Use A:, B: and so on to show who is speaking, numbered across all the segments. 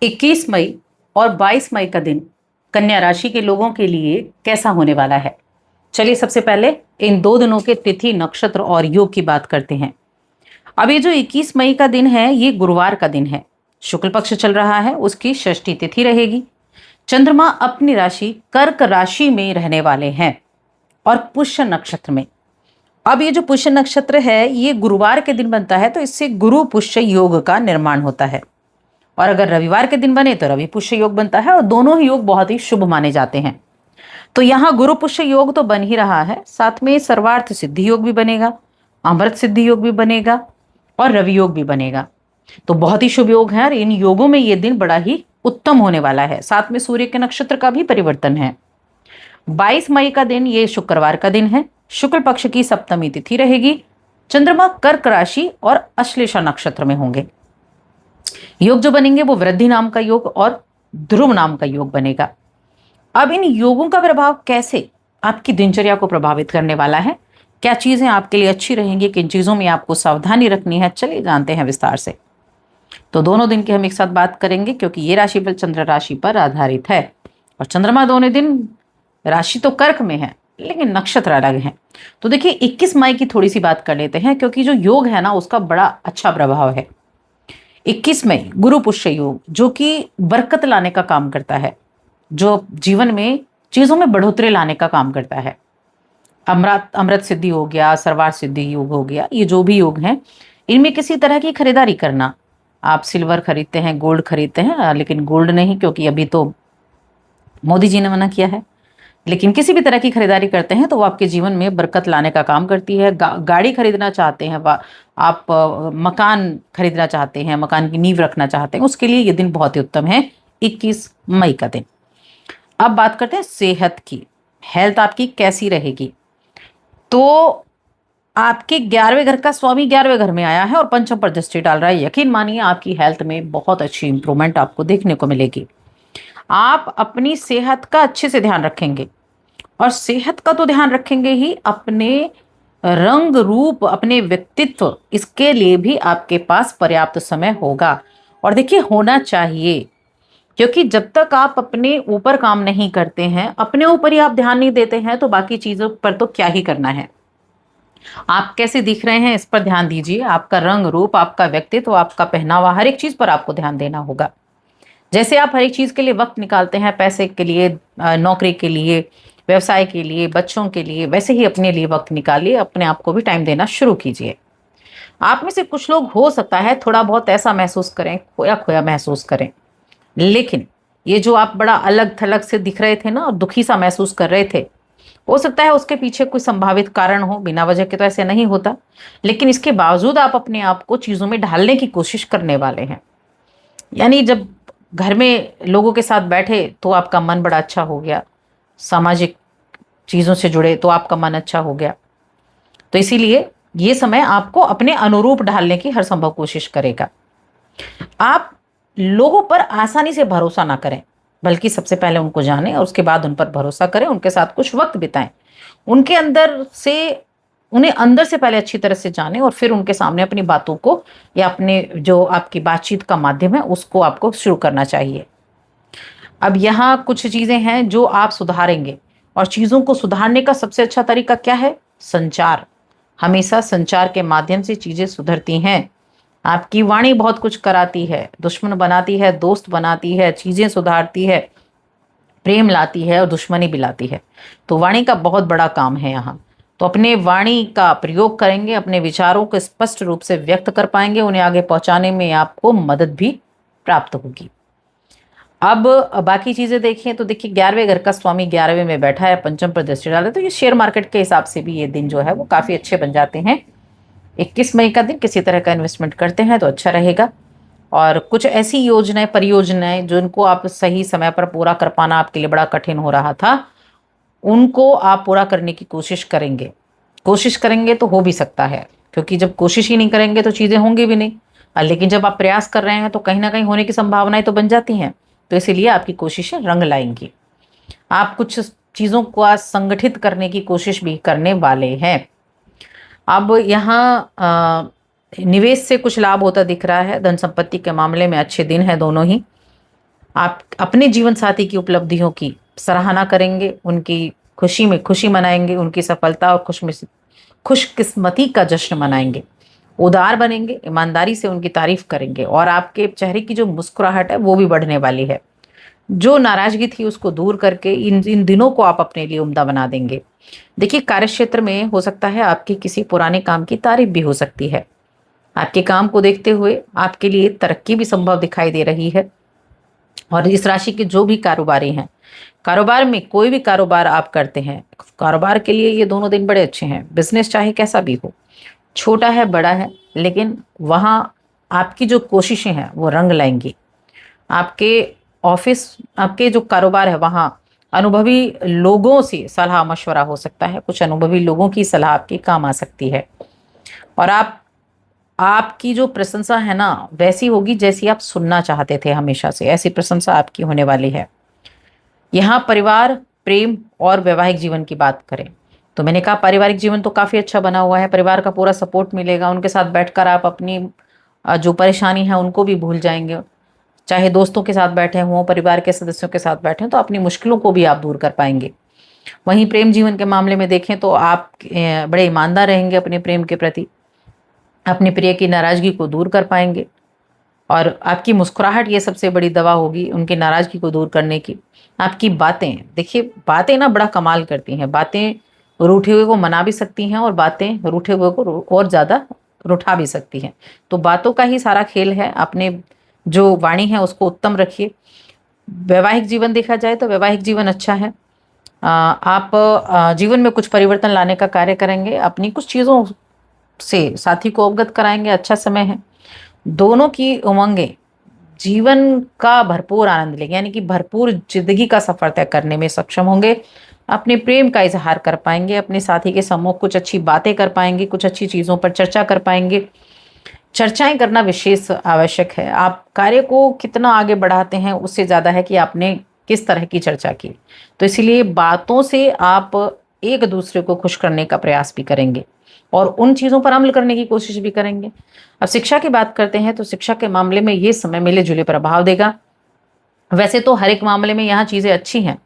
A: 21 मई और 22 मई का दिन कन्या राशि के लोगों के लिए कैसा होने वाला है। चलिए सबसे पहले इन दो दिनों के तिथि, नक्षत्र और योग की बात करते हैं। अब ये जो 21 मई का दिन है, ये गुरुवार का दिन है। शुक्ल पक्ष चल रहा है, उसकी षष्ठी तिथि रहेगी। चंद्रमा अपनी राशि कर्क राशि में रहने वाले हैं और पुष्य नक्षत्र में। अब ये जो पुष्य नक्षत्र है, ये गुरुवार के दिन बनता है, तो इससे गुरु पुष्य योग का निर्माण होता है। और अगर रविवार के दिन बने तो रवि पुष्य योग बनता है, और दोनों ही योग बहुत ही शुभ माने जाते हैं। तो यहाँ गुरु पुष्य योग तो बन ही रहा है, साथ में सर्वार्थ सिद्धि योग भी बनेगा, अमृत सिद्धि योग भी बनेगा और रवि योग भी बनेगा। तो बहुत ही शुभ योग है, और इन योगों में ये दिन बड़ा ही उत्तम होने वाला है। साथ में सूर्य के नक्षत्र का भी परिवर्तन है। 22 मई का दिन ये शुक्रवार का दिन है। शुक्ल पक्ष की सप्तमी तिथि रहेगी। चंद्रमा कर्क राशि और अश्लेषा नक्षत्र में होंगे। योग जो बनेंगे वो वृद्धि नाम का योग और ध्रुव नाम का योग बनेगा। अब इन योगों का प्रभाव कैसे आपकी दिनचर्या को प्रभावित करने वाला है, क्या चीजें आपके लिए अच्छी रहेंगी, किन चीजों में आपको सावधानी रखनी है, चलिए जानते हैं विस्तार से। तो दोनों दिन की हम एक साथ बात करेंगे, क्योंकि ये राशिफल चंद्र राशि पर आधारित है और चंद्रमा दोनों दिन राशि तो कर्क में है लेकिन नक्षत्र अलग है। तो देखिए 21 मई की थोड़ी सी बात कर लेते हैं, क्योंकि जो योग है ना, उसका बड़ा अच्छा प्रभाव है। 21 मई गुरु पुष्य योग, जो कि बरकत लाने का काम करता है, जो जीवन में चीजों में बढ़ोतरी लाने का काम करता है। अमृत अमृत सिद्धि हो गया, सर्वार्थ सिद्धि योग हो गया, ये जो भी योग हैं, इनमें किसी तरह की खरीदारी करना। आप सिल्वर खरीदते हैं, गोल्ड खरीदते हैं, लेकिन गोल्ड नहीं, क्योंकि अभी तो मोदी जी ने मना किया है। लेकिन किसी भी तरह की खरीदारी करते हैं तो वो आपके जीवन में बरकत लाने का काम करती है। गाड़ी खरीदना चाहते हैं, आप मकान खरीदना चाहते हैं, मकान की नींव रखना चाहते हैं, उसके लिए ये दिन बहुत ही उत्तम है, 21 मई का दिन। अब बात करते हैं सेहत की। हेल्थ आपकी कैसी रहेगी? तो आपके 11वें घर का स्वामी 11वें घर में आया है और पंचम पर दृष्टि डाल रहा है। यकीन मानिए आपकी हेल्थ में बहुत अच्छी इंप्रूवमेंट आपको देखने को मिलेगी। आप अपनी सेहत का अच्छे से ध्यान रखेंगे, और सेहत का तो ध्यान रखेंगे ही, अपने रंग रूप, अपने व्यक्तित्व, इसके लिए भी आपके पास पर्याप्त समय होगा। और देखिए होना चाहिए, क्योंकि जब तक आप अपने ऊपर काम नहीं करते हैं, अपने ऊपर ही आप ध्यान नहीं देते हैं, तो बाकी चीजों पर तो क्या ही करना है। आप कैसे दिख रहे हैं इस पर ध्यान दीजिए। आपका रंग रूप, आपका व्यक्तित्व, आपका पहनावा, हर एक चीज पर आपको ध्यान देना होगा। जैसे आप हर एक चीज के लिए वक्त निकालते हैं, पैसे के लिए, नौकरी के लिए, व्यवसाय के लिए, बच्चों के लिए, वैसे ही अपने लिए वक्त निकालिए, अपने आप को भी टाइम देना शुरू कीजिए। आप में से कुछ लोग हो सकता है थोड़ा बहुत ऐसा महसूस करें, खोया खोया महसूस करें, लेकिन ये जो आप बड़ा अलग थलग से दिख रहे थे ना, और दुखी सा महसूस कर रहे थे, हो सकता है उसके पीछे कोई संभावित कारण हो। बिना वजह के तो ऐसे नहीं होता, लेकिन इसके बावजूद आप अपने आप को चीजों में ढालने की कोशिश करने वाले हैं। यानी जब घर में लोगों के साथ बैठे तो आपका मन बड़ा अच्छा हो गया, सामाजिक चीजों से जुड़े तो आपका मन अच्छा हो गया। तो इसीलिए ये समय आपको अपने अनुरूप ढालने की हर संभव कोशिश करेगा। आप लोगों पर आसानी से भरोसा ना करें, बल्कि सबसे पहले उनको जानें और उसके बाद उन पर भरोसा करें, उनके साथ कुछ वक्त बिताएं, उनके अंदर से उन्हें अंदर से पहले अच्छी तरह से जानें, और फिर उनके सामने अपनी बातों को, या अपने जो आपकी बातचीत का माध्यम है उसको आपको शुरू करना चाहिए। अब यहाँ कुछ चीजें हैं जो आप सुधारेंगे, और चीजों को सुधारने का सबसे अच्छा तरीका क्या है? संचार। हमेशा संचार के माध्यम से चीजें सुधरती हैं। आपकी वाणी बहुत कुछ कराती है, दुश्मन बनाती है, दोस्त बनाती है, चीजें सुधारती है, प्रेम लाती है और दुश्मनी भी लाती है। तो वाणी का बहुत बड़ा काम है यहाँ। तो अपने वाणी का प्रयोग करेंगे, अपने विचारों को स्पष्ट रूप से व्यक्त कर पाएंगे, उन्हें आगे पहुंचाने में आपको मदद भी प्राप्त होगी। अब बाकी चीजें देखिए तो देखिए 11वें घर का स्वामी 11वें में बैठा है, पंचम पर दृष्टि डाले, तो ये शेयर मार्केट के हिसाब से भी ये दिन जो है वो काफी अच्छे बन जाते हैं। 21 मई का दिन किसी तरह का इन्वेस्टमेंट करते हैं तो अच्छा रहेगा। और कुछ ऐसी योजनाएं, परियोजनाएं जिनको आप सही समय पर पूरा कर पाना आपके लिए बड़ा कठिन हो रहा था, उनको आप पूरा करने की कोशिश करेंगे। कोशिश करेंगे तो हो भी सकता है, क्योंकि जब कोशिश ही नहीं करेंगे तो चीज़ें होंगी भी नहीं। लेकिन जब आप प्रयास कर रहे हैं तो कहीं ना कहीं होने की संभावनाएं तो बन जाती हैं। तो इसीलिए आपकी कोशिशें रंग लाएंगी। आप कुछ चीज़ों को आज संगठित करने की कोशिश भी करने वाले हैं। अब यहाँ निवेश से कुछ लाभ होता दिख रहा है। धन संपत्ति के मामले में अच्छे दिन है दोनों ही। आप अपने जीवन साथी की उपलब्धियों की सराहना करेंगे, उनकी खुशी में खुशी मनाएंगे, उनकी सफलता और खुशकिस्मती का जश्न मनाएंगे। उदार बनेंगे, ईमानदारी से उनकी तारीफ करेंगे और आपके चेहरे की जो मुस्कुराहट है वो भी बढ़ने वाली है। जो नाराजगी थी उसको दूर करके इन इन दिनों को आप अपने लिए उम्दा बना देंगे। देखिए, कार्यक्षेत्र में हो सकता है आपके किसी पुराने काम की तारीफ भी हो सकती है। आपके काम को देखते हुए आपके लिए तरक्की भी संभव दिखाई दे रही है। और इस राशि के जो भी कारोबारी हैं, कारोबार में कोई भी कारोबार आप करते हैं, कारोबार के लिए ये दोनों दिन बड़े अच्छे हैं। बिजनेस चाहे कैसा भी हो, छोटा है बड़ा है, लेकिन वहाँ आपकी जो कोशिशें हैं वो रंग लाएंगी। आपके ऑफिस, आपके जो कारोबार है वहाँ अनुभवी लोगों से सलाह मशवरा हो सकता है। कुछ अनुभवी लोगों की सलाह आपके काम आ सकती है। और आपकी जो प्रशंसा है ना, वैसी होगी जैसी आप सुनना चाहते थे हमेशा से, ऐसी प्रशंसा आपकी होने वाली है। यहाँ परिवार, प्रेम और वैवाहिक जीवन की बात करें तो मैंने कहा पारिवारिक जीवन तो काफ़ी अच्छा बना हुआ है। परिवार का पूरा सपोर्ट मिलेगा, उनके साथ बैठकर आप अपनी जो परेशानी है उनको भी भूल जाएंगे। चाहे दोस्तों के साथ बैठे हों, परिवार के सदस्यों के साथ बैठे तो अपनी मुश्किलों को भी आप दूर कर पाएंगे। वहीं प्रेम जीवन के मामले में देखें तो आप बड़े ईमानदार रहेंगे अपने प्रेम के प्रति, अपने प्रिय की नाराज़गी को दूर कर पाएंगे। और आपकी मुस्कुराहट ये सबसे बड़ी दवा होगी उनकी नाराज़गी को दूर करने की। आपकी बातें, देखिए बातें ना बड़ा कमाल करती हैं। बातें रूठे हुए को मना भी सकती हैं और बातें रूठे हुए को और ज़्यादा रुठा भी सकती हैं। तो बातों का ही सारा खेल है। अपने जो वाणी है उसको उत्तम रखिए। वैवाहिक जीवन देखा जाए तो वैवाहिक जीवन अच्छा है। आप जीवन में कुछ परिवर्तन लाने का कार्य करेंगे, अपनी कुछ चीज़ों से साथी को अवगत कराएंगे। अच्छा समय है। दोनों की उमंगें जीवन का भरपूर आनंद लेंगे, यानी कि भरपूर जिंदगी का सफर तय करने में सक्षम होंगे। अपने प्रेम का इजहार कर पाएंगे, अपने साथी के सम्मुख कुछ अच्छी बातें कर पाएंगे, कुछ अच्छी चीज़ों पर चर्चा कर पाएंगे। चर्चाएं करना विशेष आवश्यक है। आप कार्य को कितना आगे बढ़ाते हैं उससे ज़्यादा है कि आपने किस तरह की चर्चा की। तो इसलिए बातों से आप एक दूसरे को खुश करने का प्रयास भी करेंगे और उन चीज़ों पर अमल करने की कोशिश भी करेंगे। अब शिक्षा की बात करते हैं तो शिक्षा के मामले में ये समय मिले जुले प्रभाव देगा। वैसे तो हर एक मामले में यहाँ चीज़ें अच्छी हैं,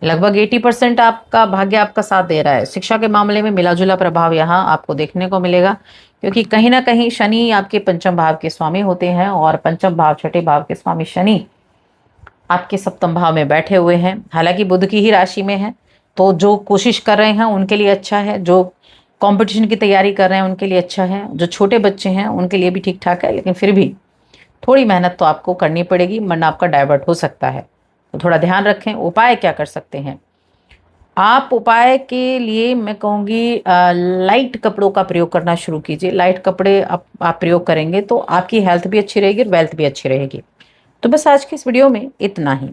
A: लगभग 80% आपका भाग्य आपका साथ दे रहा है। शिक्षा के मामले में मिला जुला प्रभाव यहाँ आपको देखने को मिलेगा, क्योंकि कहीं ना कहीं शनि आपके पंचम भाव के स्वामी होते हैं और पंचम भाव, छठे भाव के स्वामी शनि आपके सप्तम भाव में बैठे हुए हैं। हालांकि बुध की ही राशि में है, तो जो कोशिश कर रहे हैं उनके लिए अच्छा है, जो कंपटीशन की तैयारी कर रहे हैं उनके लिए अच्छा है, जो छोटे बच्चे हैं उनके लिए भी ठीक ठाक है। लेकिन फिर भी थोड़ी मेहनत तो आपको करनी पड़ेगी, वरना आपका डाइवर्ट हो सकता है। तो थोड़ा ध्यान रखें। उपाय क्या कर सकते हैं आप? उपाय के लिए मैं कहूँगी लाइट कपड़ों का प्रयोग करना शुरू कीजिए। लाइट कपड़े आप प्रयोग करेंगे तो आपकी हेल्थ भी अच्छी रहेगी और वेल्थ भी अच्छी रहेगी। तो बस आज की इस वीडियो में इतना ही।